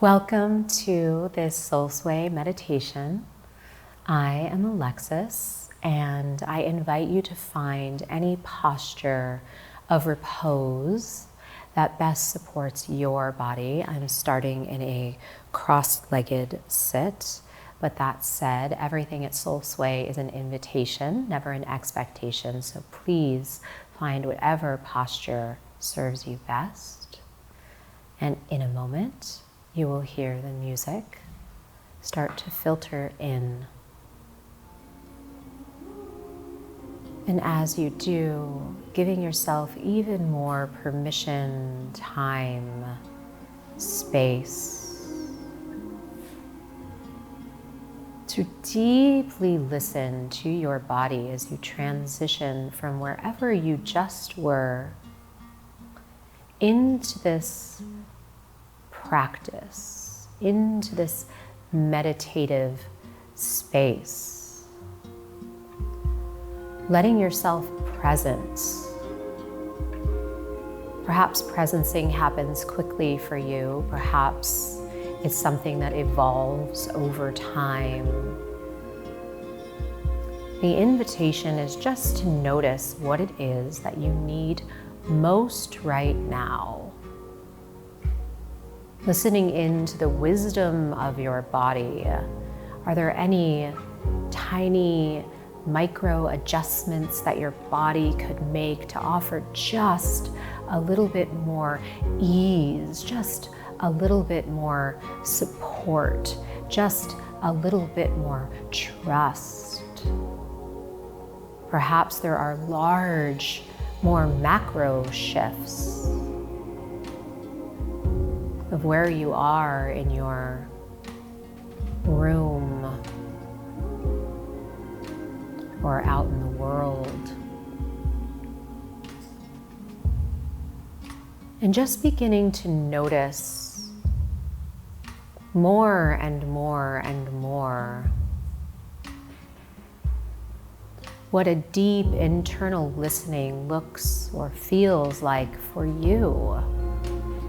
Welcome to this Soulsway meditation. I am Alexis, and I invite you to find any posture of repose that best supports your body. I'm starting in a cross-legged sit, but that said, everything at Soulsway is an invitation, never an expectation, so please find whatever posture serves you best. And in a moment, you will hear the music start to filter in. And as you do, giving yourself even more permission, time, space to deeply listen to your body as you transition from wherever you just were into this practice, into this meditative space. Letting yourself presence. Perhaps presencing happens quickly for you. Perhaps it's something that evolves over time. The invitation is just to notice what it is that you need most right now. Listening into the wisdom of your body. Are there any tiny micro adjustments that your body could make to offer just a little bit more ease, just a little bit more support, just a little bit more trust? Perhaps there are large, more macro shifts of where you are in your room or out in the world. And just beginning to notice more and more and more what a deep internal listening looks or feels like for you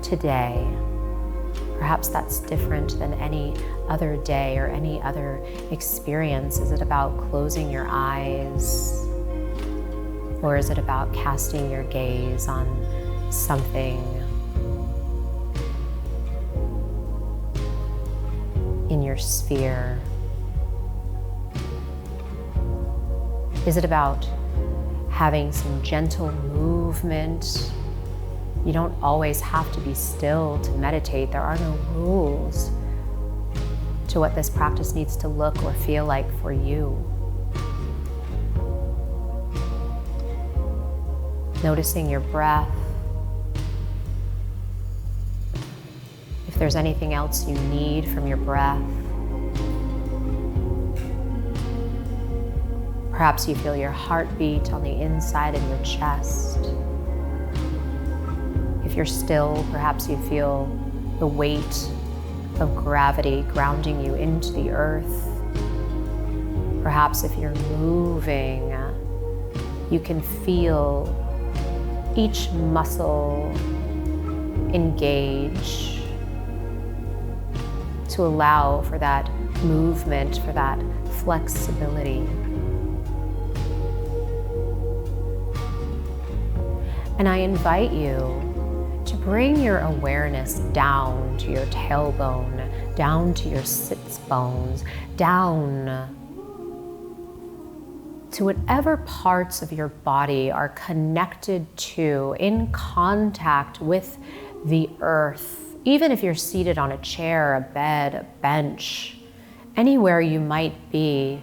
today. Perhaps that's different than any other day or any other experience. Is it about closing your eyes? Or is it about casting your gaze on something in your sphere? Is it about having some gentle movement? You don't always have to be still to meditate. There are no rules to what this practice needs to look or feel like for you. Noticing your breath. If there's anything else you need from your breath. Perhaps you feel your heartbeat on the inside of your chest. If you're still, perhaps you feel the weight of gravity grounding you into the earth. Perhaps if you're moving, you can feel each muscle engage to allow for that movement, for that flexibility. And I invite you to bring your awareness down to your tailbone, down to your sits bones, down to whatever parts of your body are connected to, in contact with the earth. Even if you're seated on a chair, a bed, a bench, anywhere you might be,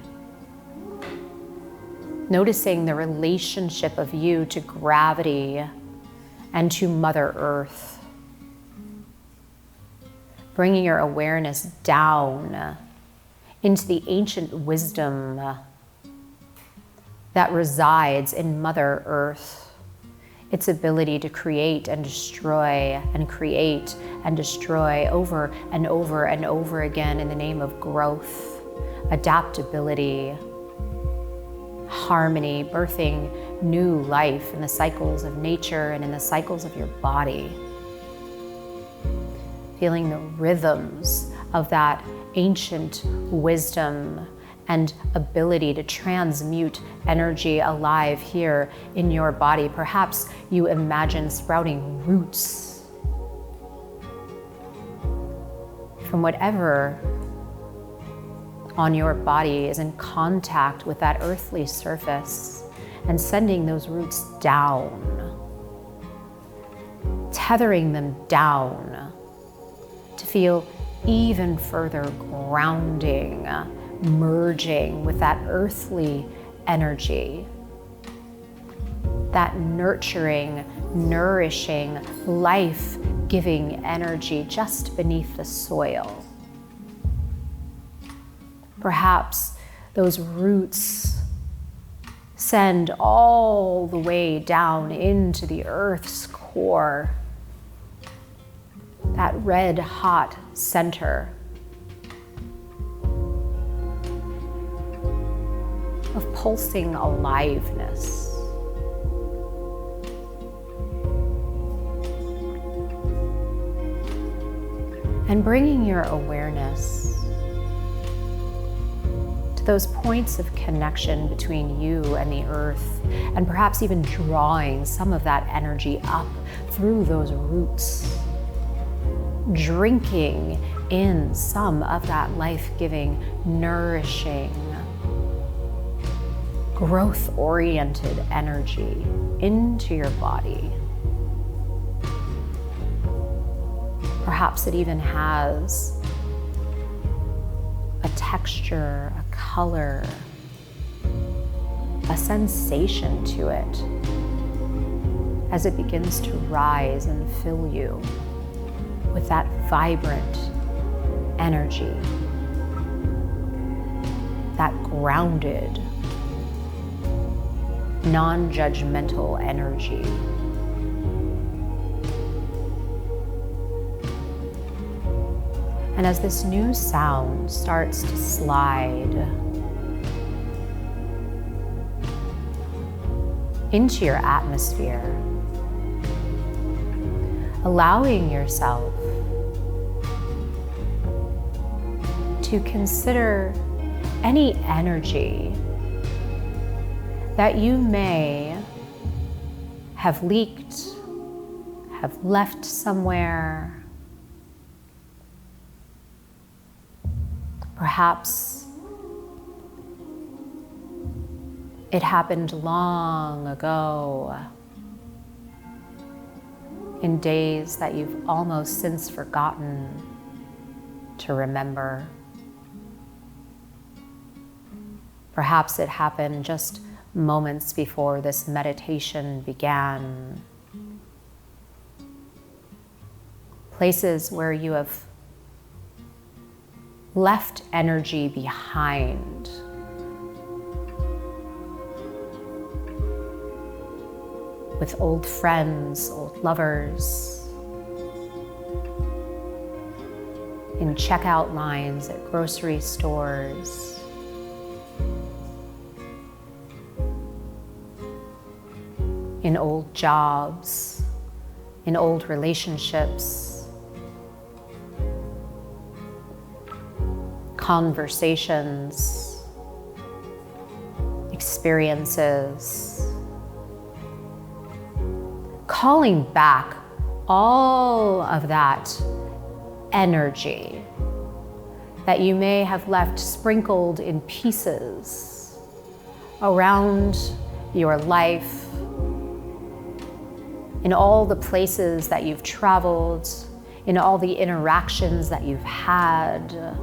noticing the relationship of you to gravity and to Mother Earth. Bringing your awareness down into the ancient wisdom that resides in Mother Earth. Its ability to create and destroy and create and destroy over and over and over again in the name of growth, adaptability, harmony, birthing new life in the cycles of nature and in the cycles of your body. feeling the rhythms of that ancient wisdom and ability to transmute energy alive here in your body. Perhaps you imagine sprouting roots from whatever on your body is in contact with that earthly surface, and sending those roots down, tethering them down to feel even further grounding, merging with that earthly energy, that nurturing, nourishing, life-giving energy just beneath the soil. Perhaps those roots send all the way down into the earth's core, that red hot center of pulsing aliveness. And bringing your awareness to those points of connection between you and the earth, and perhaps even drawing some of that energy up through those roots, drinking in some of that life-giving, nourishing, growth-oriented energy into your body. Perhaps it even has a texture, a color, a sensation to it as it begins to rise and fill you with that vibrant energy, that grounded, non-judgmental energy. And as this new sound starts to slide into your atmosphere, allowing yourself to consider any energy that you may have leaked, have left somewhere. Perhaps it happened long ago, in days that you've almost since forgotten to remember. Perhaps it happened just moments before this meditation began. Places where you have left energy behind. With old friends, old lovers, in checkout lines at grocery stores, in old jobs, in old relationships, conversations, experiences, calling back all of that energy that you may have left sprinkled in pieces around your life, in all the places that you've traveled, in all the interactions that you've had.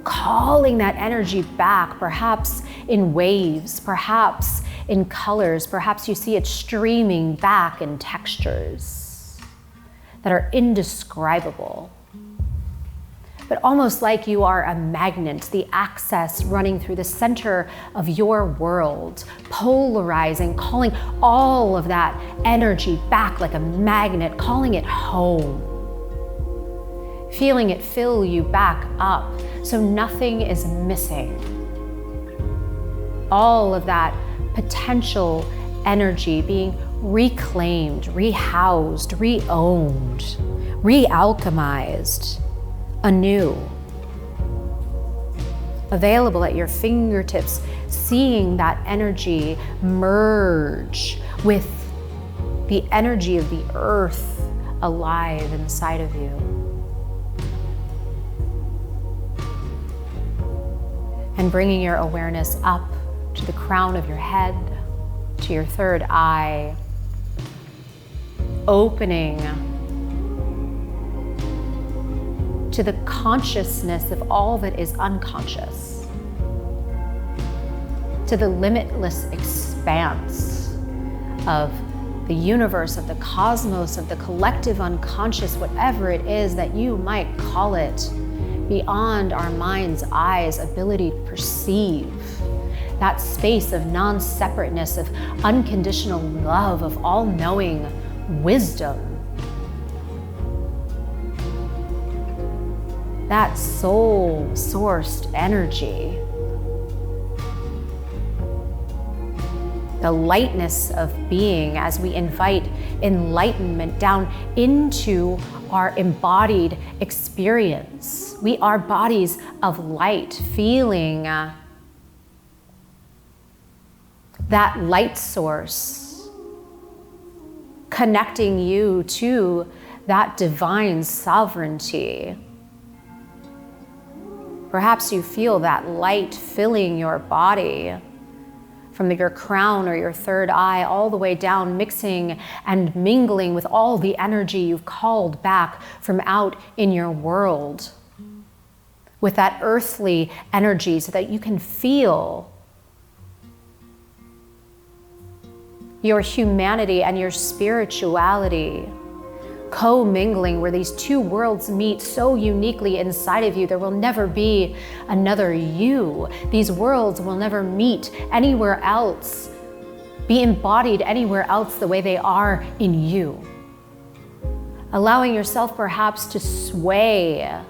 Calling that energy back, perhaps in waves, perhaps in colors, perhaps you see it streaming back in textures that are indescribable, but almost like you are a magnet, the axis running through the center of your world, polarizing, calling all of that energy back like a magnet, calling it home. Feeling it fill you back up so nothing is missing. All of that potential energy being reclaimed, rehoused, reowned, re-alchemized anew, available at your fingertips, seeing that energy merge with the energy of the earth alive inside of you. And bringing your awareness up to the crown of your head, to your third eye, opening to the consciousness of all that is unconscious, to the limitless expanse of the universe, of the cosmos, of the collective unconscious, whatever it is that you might call it, beyond our mind's eye's ability to perceive. That space of non-separateness, of unconditional love, of all-knowing wisdom. That soul-sourced energy. The lightness of being as we invite enlightenment down into our embodied experience. We are bodies of light, feeling that light source, connecting you to that divine sovereignty. Perhaps you feel that light filling your body from your crown or your third eye all the way down, mixing and mingling with all the energy you've called back from out in your world, with that earthly energy, so that you can feel your humanity and your spirituality co-mingling, where these two worlds meet so uniquely inside of you. There will never be another you. These worlds will never meet anywhere else, be embodied anywhere else the way they are in you. Allowing yourself perhaps to sway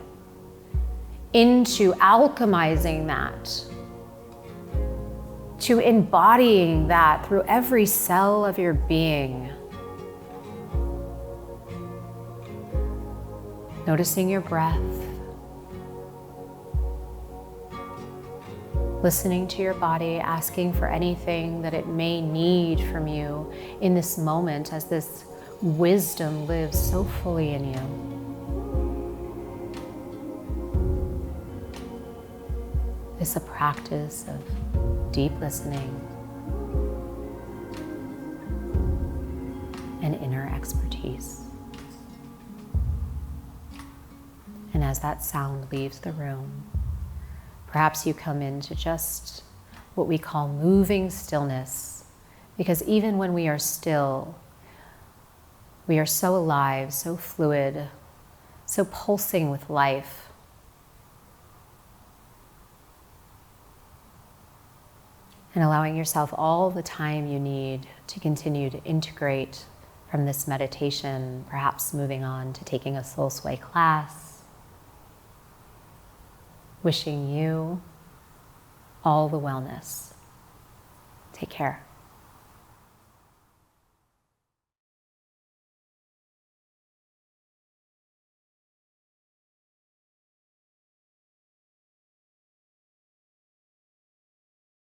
into alchemizing that, to embodying that through every cell of your being. Noticing your breath, listening to your body, asking for anything that it may need from you in this moment as this wisdom lives so fully in you. This is a practice of deep listening and inner expertise. And as that sound leaves the room, perhaps you come into just what we call moving stillness, because even when we are still, we are so alive, so fluid, so pulsing with life. And allowing yourself all the time you need to continue to integrate from this meditation, perhaps moving on to taking a Soulsway class. Wishing you all the wellness. Take care.